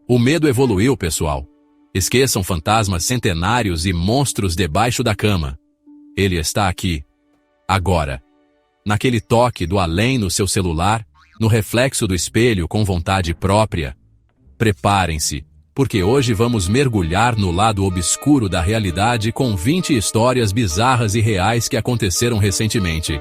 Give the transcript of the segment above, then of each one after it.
O medo evoluiu, pessoal. Esqueçam fantasmas centenários e monstros debaixo da cama. Ele está aqui. Agora. Naquele toque do além no seu celular, no reflexo do espelho com vontade própria. Preparem-se, porque hoje vamos mergulhar no lado obscuro da realidade com 20 histórias bizarras e reais que aconteceram recentemente.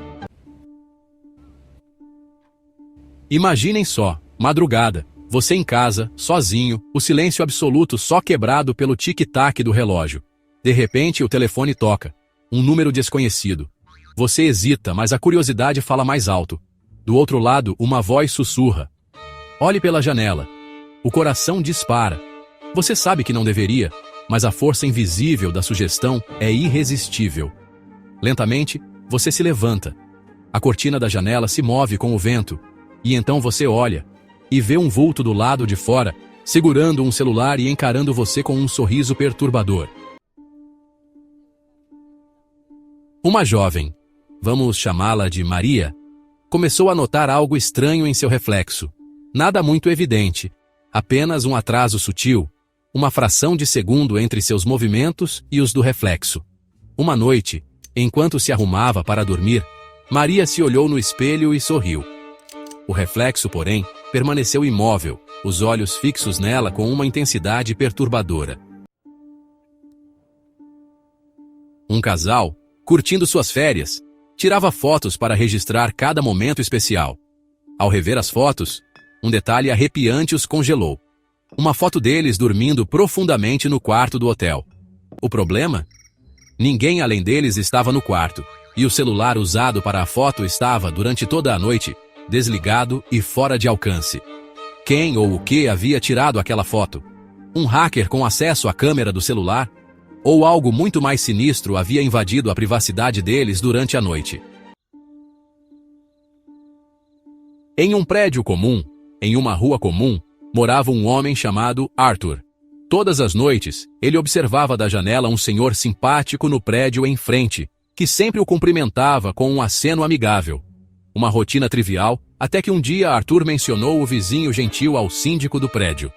Imaginem só, madrugada, você em casa, sozinho, o silêncio absoluto só quebrado pelo tic-tac do relógio. De repente o telefone toca. Um número desconhecido. Você hesita, mas a curiosidade fala mais alto. Do outro lado, uma voz sussurra. Olhe pela janela. O coração dispara. Você sabe que não deveria, mas a força invisível da sugestão é irresistível. Lentamente, você se levanta. A cortina da janela se move com o vento, e então você olha, e vê um vulto do lado de fora, segurando um celular e encarando você com um sorriso perturbador. Uma jovem, vamos chamá-la de Maria, começou a notar algo estranho em seu reflexo. Nada muito evidente, apenas um atraso sutil, uma fração de segundo entre seus movimentos e os do reflexo. Uma noite, enquanto se arrumava para dormir, Maria se olhou no espelho e sorriu. O reflexo, porém, permaneceu imóvel, os olhos fixos nela com uma intensidade perturbadora. Um casal, curtindo suas férias, tirava fotos para registrar cada momento especial. Ao rever as fotos, um detalhe arrepiante os congelou. Uma foto deles dormindo profundamente no quarto do hotel. O problema? Ninguém além deles estava no quarto, e o celular usado para a foto estava, durante toda a noite, desligado e fora de alcance. Quem ou o que havia tirado aquela foto? Um hacker com acesso à câmera do celular? Ou algo muito mais sinistro havia invadido a privacidade deles durante a noite? Em um prédio comum, em uma rua comum, morava um homem chamado Arthur. Todas as noites, ele observava da janela um senhor simpático no prédio em frente, que sempre o cumprimentava com um aceno amigável. Uma rotina trivial, até que um dia Arthur mencionou o vizinho gentil ao síndico do prédio.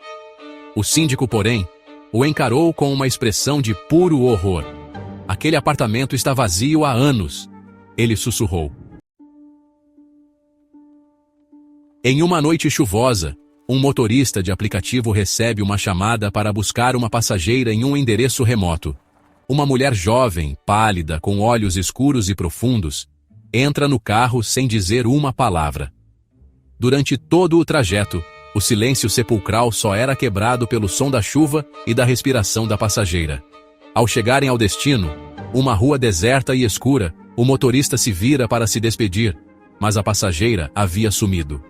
O síndico, porém, o encarou com uma expressão de puro horror. Aquele apartamento está vazio há anos, ele sussurrou. Em uma noite chuvosa, um motorista de aplicativo recebe uma chamada para buscar uma passageira em um endereço remoto. Uma mulher jovem, pálida, com olhos escuros e profundos, entra no carro sem dizer uma palavra. Durante todo o trajeto, o silêncio sepulcral só era quebrado pelo som da chuva e da respiração da passageira. Ao chegarem ao destino, uma rua deserta e escura, o motorista se vira para se despedir, mas a passageira havia sumido.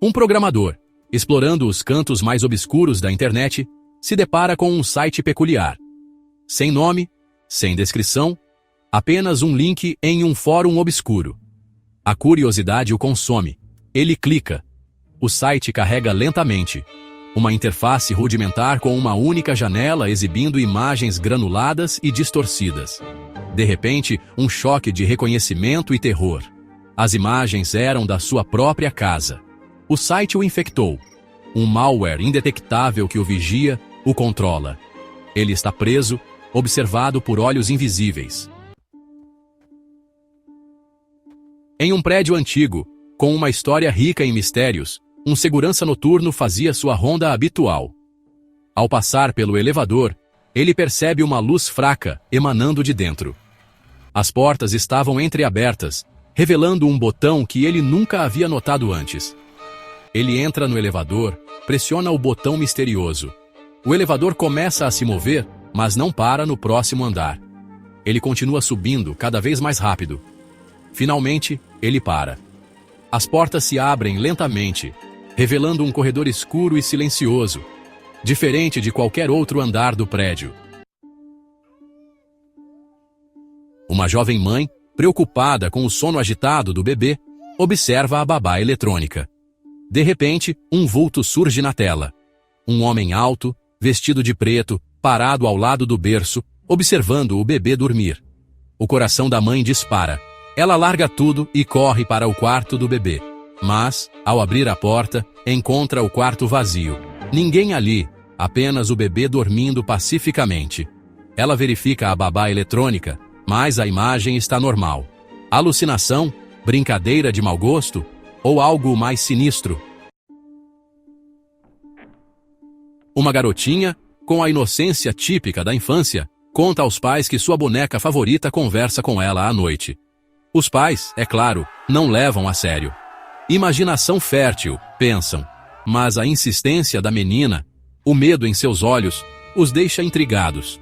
Um programador, explorando os cantos mais obscuros da internet, se depara com um site peculiar. Sem nome, sem descrição, apenas um link em um fórum obscuro. A curiosidade o consome. Ele clica. O site carrega lentamente. Uma interface rudimentar com uma única janela exibindo imagens granuladas e distorcidas. De repente, um choque de reconhecimento e terror. As imagens eram da sua própria casa. O site o infectou. Um malware indetectável que o vigia, o controla. Ele está preso, observado por olhos invisíveis. Em um prédio antigo, com uma história rica em mistérios, um segurança noturno fazia sua ronda habitual. Ao passar pelo elevador, ele percebe uma luz fraca emanando de dentro. As portas estavam entreabertas, revelando um botão que ele nunca havia notado antes. Ele entra no elevador, pressiona o botão misterioso. O elevador começa a se mover, mas não para no próximo andar. Ele continua subindo cada vez mais rápido. Finalmente, ele para. As portas se abrem lentamente, revelando um corredor escuro e silencioso, diferente de qualquer outro andar do prédio. Uma jovem mãe, preocupada com o sono agitado do bebê, observa a babá eletrônica. De repente, um vulto surge na tela. Um homem alto, vestido de preto, parado ao lado do berço, observando o bebê dormir. O coração da mãe dispara. Ela larga tudo e corre para o quarto do bebê. Mas, ao abrir a porta, encontra o quarto vazio. Ninguém ali, apenas o bebê dormindo pacificamente. Ela verifica a babá eletrônica, mas a imagem está normal. Alucinação? Brincadeira de mau gosto? Ou algo mais sinistro? Uma garotinha, com a inocência típica da infância, conta aos pais que sua boneca favorita conversa com ela à noite. Os pais, é claro, não levam a sério. Imaginação fértil, pensam, mas a insistência da menina, o medo em seus olhos, os deixa intrigados.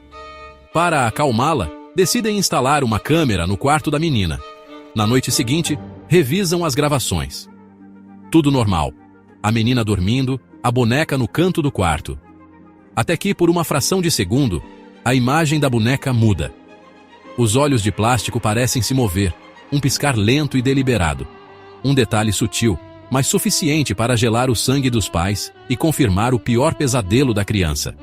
Para acalmá-la, decidem instalar uma câmera no quarto da menina. Na noite seguinte, revisam as gravações. Tudo normal. A menina dormindo, a boneca no canto do quarto. Até que, por uma fração de segundo, a imagem da boneca muda. Os olhos de plástico parecem se mover, um piscar lento e deliberado. Um detalhe sutil, mas suficiente para gelar o sangue dos pais e confirmar o pior pesadelo da criança.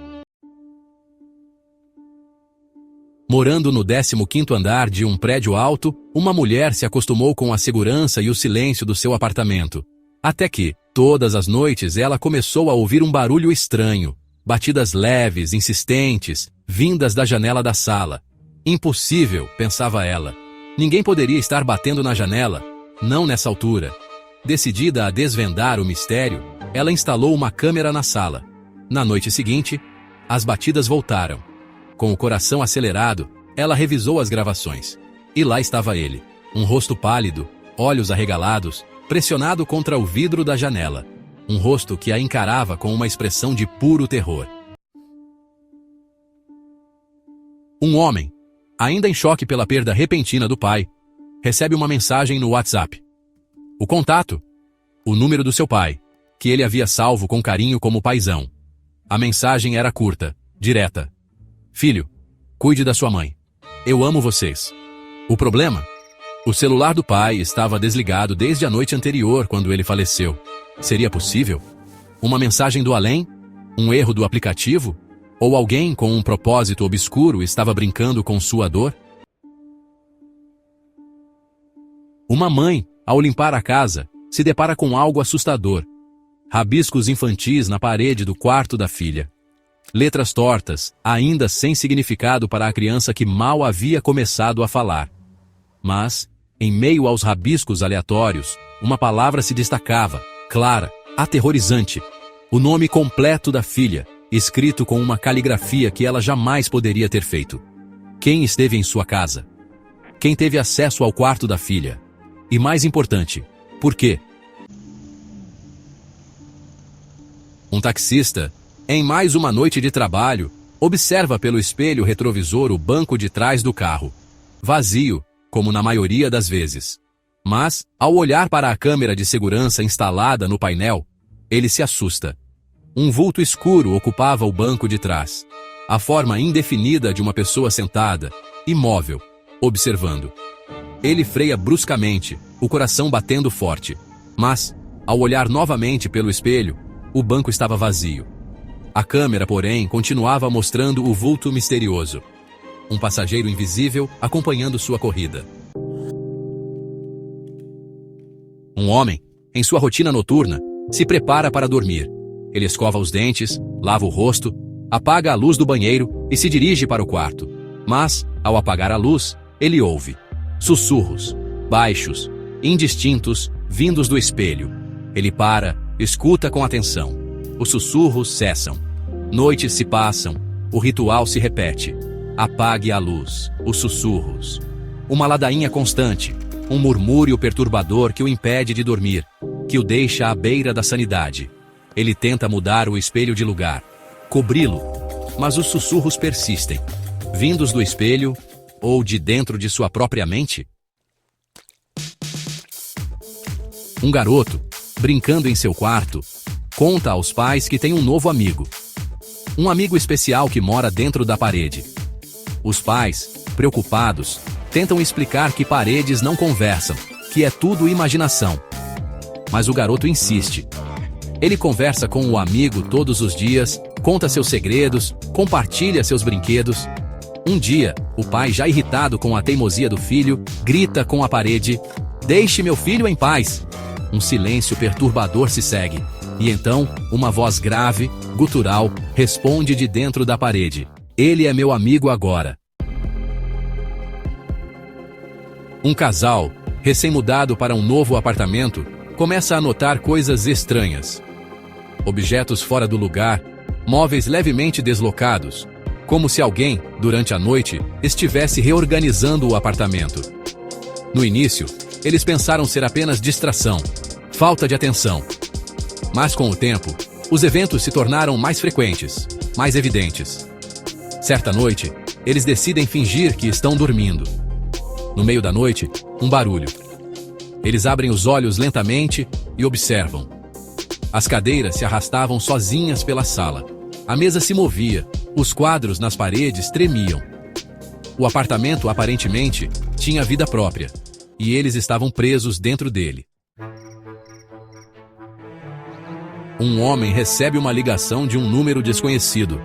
Morando no 15º andar de um prédio alto, uma mulher se acostumou com a segurança e o silêncio do seu apartamento. Até que, todas as noites, ela começou a ouvir um barulho estranho, batidas leves, insistentes, vindas da janela da sala. Impossível, pensava ela. Ninguém poderia estar batendo na janela, não nessa altura. Decidida a desvendar o mistério, ela instalou uma câmera na sala. Na noite seguinte, as batidas voltaram. Com o coração acelerado, ela revisou as gravações. E lá estava ele, um rosto pálido, olhos arregalados, pressionado contra o vidro da janela. Um rosto que a encarava com uma expressão de puro terror. Um homem, ainda em choque pela perda repentina do pai, recebe uma mensagem no WhatsApp. O contato? O número do seu pai, que ele havia salvo com carinho como paizão. A mensagem era curta, direta. Filho, cuide da sua mãe. Eu amo vocês. O problema? O celular do pai estava desligado desde a noite anterior, quando ele faleceu. Seria possível? Uma mensagem do além? Um erro do aplicativo? Ou alguém com um propósito obscuro estava brincando com sua dor? Uma mãe, ao limpar a casa, se depara com algo assustador. Rabiscos infantis na parede do quarto da filha. Letras tortas, ainda sem significado para a criança que mal havia começado a falar. Mas, em meio aos rabiscos aleatórios, uma palavra se destacava, clara, aterrorizante. O nome completo da filha, escrito com uma caligrafia que ela jamais poderia ter feito. Quem esteve em sua casa? Quem teve acesso ao quarto da filha? E mais importante, por quê? Um taxista, em mais uma noite de trabalho, observa pelo espelho retrovisor o banco de trás do carro. Vazio, como na maioria das vezes. Mas, ao olhar para a câmera de segurança instalada no painel, ele se assusta. Um vulto escuro ocupava o banco de trás. A forma indefinida de uma pessoa sentada, imóvel, observando. Ele freia bruscamente, o coração batendo forte. Mas, ao olhar novamente pelo espelho, o banco estava vazio. A câmera, porém, continuava mostrando o vulto misterioso. Um passageiro invisível acompanhando sua corrida. Um homem, em sua rotina noturna, se prepara para dormir. Ele escova os dentes, lava o rosto, apaga a luz do banheiro e se dirige para o quarto. Mas, ao apagar a luz, ele ouve sussurros, baixos, indistintos, vindos do espelho. Ele para, escuta com atenção. Os sussurros cessam. Noites se passam, o ritual se repete. Apague a luz, os sussurros. Uma ladainha constante, um murmúrio perturbador que o impede de dormir, que o deixa à beira da sanidade. Ele tenta mudar o espelho de lugar, cobri-lo, mas os sussurros persistem, vindos do espelho ou de dentro de sua própria mente. Um garoto, brincando em seu quarto, conta aos pais que tem um novo amigo. Um amigo especial que mora dentro da parede. Os pais, preocupados, tentam explicar que paredes não conversam, que é tudo imaginação. Mas o garoto insiste. Ele conversa com o amigo todos os dias, conta seus segredos, compartilha seus brinquedos. Um dia, o pai, já irritado com a teimosia do filho, grita com a parede: "Deixe meu filho em paz!" Um silêncio perturbador se segue. E então, uma voz grave, gutural, responde de dentro da parede. Ele é meu amigo agora. Um casal, recém-mudado para um novo apartamento, começa a notar coisas estranhas. Objetos fora do lugar, móveis levemente deslocados, como se alguém, durante a noite, estivesse reorganizando o apartamento. No início, eles pensaram ser apenas distração, falta de atenção. Mas com o tempo, os eventos se tornaram mais frequentes, mais evidentes. Certa noite, eles decidem fingir que estão dormindo. No meio da noite, um barulho. Eles abrem os olhos lentamente e observam. As cadeiras se arrastavam sozinhas pela sala. A mesa se movia, os quadros nas paredes tremiam. O apartamento, aparentemente, tinha vida própria, e eles estavam presos dentro dele. Um homem recebe uma ligação de um número desconhecido.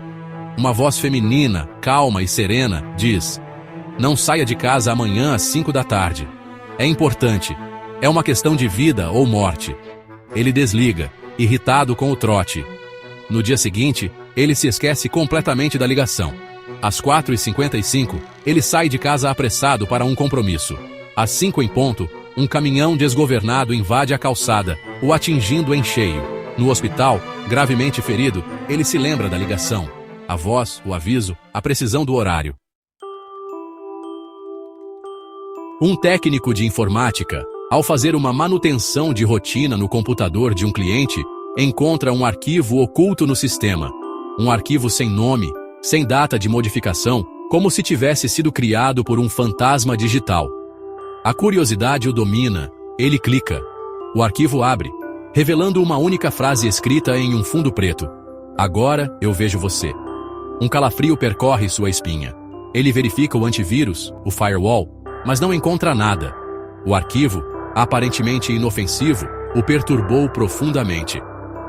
Uma voz feminina, calma e serena, diz: "Não saia de casa amanhã às 5 da tarde. É importante. É uma questão de vida ou morte." Ele desliga, irritado com o trote. No dia seguinte, ele se esquece completamente da ligação. Às 4h55, ele sai de casa apressado para um compromisso. Às 5 em ponto, um caminhão desgovernado invade a calçada, o atingindo em cheio. No hospital, gravemente ferido, ele se lembra da ligação. A voz, o aviso, a precisão do horário. Um técnico de informática, ao fazer uma manutenção de rotina no computador de um cliente, encontra um arquivo oculto no sistema. Um arquivo sem nome, sem data de modificação, como se tivesse sido criado por um fantasma digital. A curiosidade o domina, ele clica. O arquivo abre, revelando uma única frase escrita em um fundo preto. "Agora eu vejo você." Um calafrio percorre sua espinha. Ele verifica o antivírus, o firewall, mas não encontra nada. O arquivo, aparentemente inofensivo, o perturbou profundamente.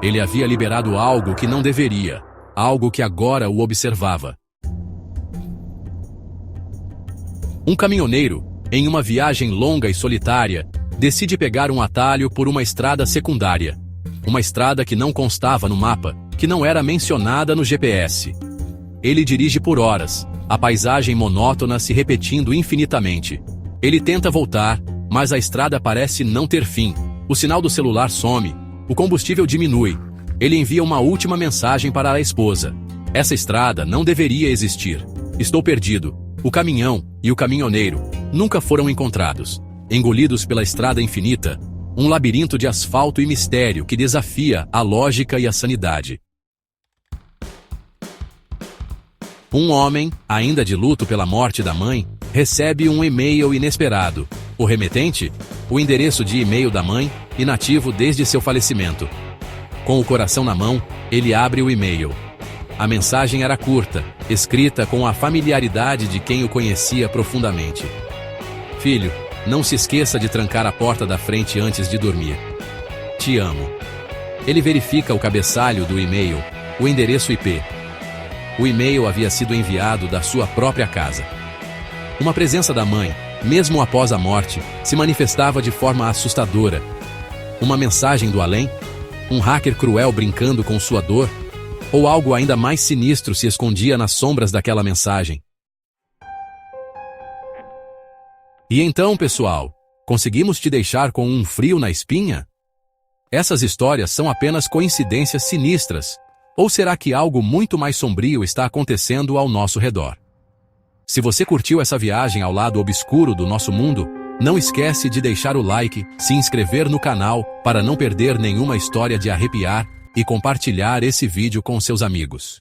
Ele havia liberado algo que não deveria, algo que agora o observava. Um caminhoneiro, em uma viagem longa e solitária, decide pegar um atalho por uma estrada secundária. Uma estrada que não constava no mapa, que não era mencionada no GPS. Ele dirige por horas, a paisagem monótona se repetindo infinitamente. Ele tenta voltar, mas a estrada parece não ter fim. O sinal do celular some, o combustível diminui. Ele envia uma última mensagem para a esposa. "Essa estrada não deveria existir. Estou perdido." O caminhão e o caminhoneiro nunca foram encontrados. Engolidos pela estrada infinita, um labirinto de asfalto e mistério que desafia a lógica e a sanidade. Um homem, ainda de luto pela morte da mãe, recebe um e-mail inesperado. O remetente? O endereço de e-mail da mãe, inativo desde seu falecimento. Com o coração na mão, ele abre o e-mail. A mensagem era curta, escrita com a familiaridade de quem o conhecia profundamente. "Filho, não se esqueça de trancar a porta da frente antes de dormir. Te amo." Ele verifica o cabeçalho do e-mail, o endereço IP. O e-mail havia sido enviado da sua própria casa. Uma presença da mãe, mesmo após a morte, se manifestava de forma assustadora. Uma mensagem do além? Um hacker cruel brincando com sua dor? Ou algo ainda mais sinistro se escondia nas sombras daquela mensagem? E então, pessoal, conseguimos te deixar com um frio na espinha? Essas histórias são apenas coincidências sinistras? Ou será que algo muito mais sombrio está acontecendo ao nosso redor? Se você curtiu essa viagem ao lado obscuro do nosso mundo, não esquece de deixar o like, se inscrever no canal para não perder nenhuma história de arrepiar e compartilhar esse vídeo com seus amigos.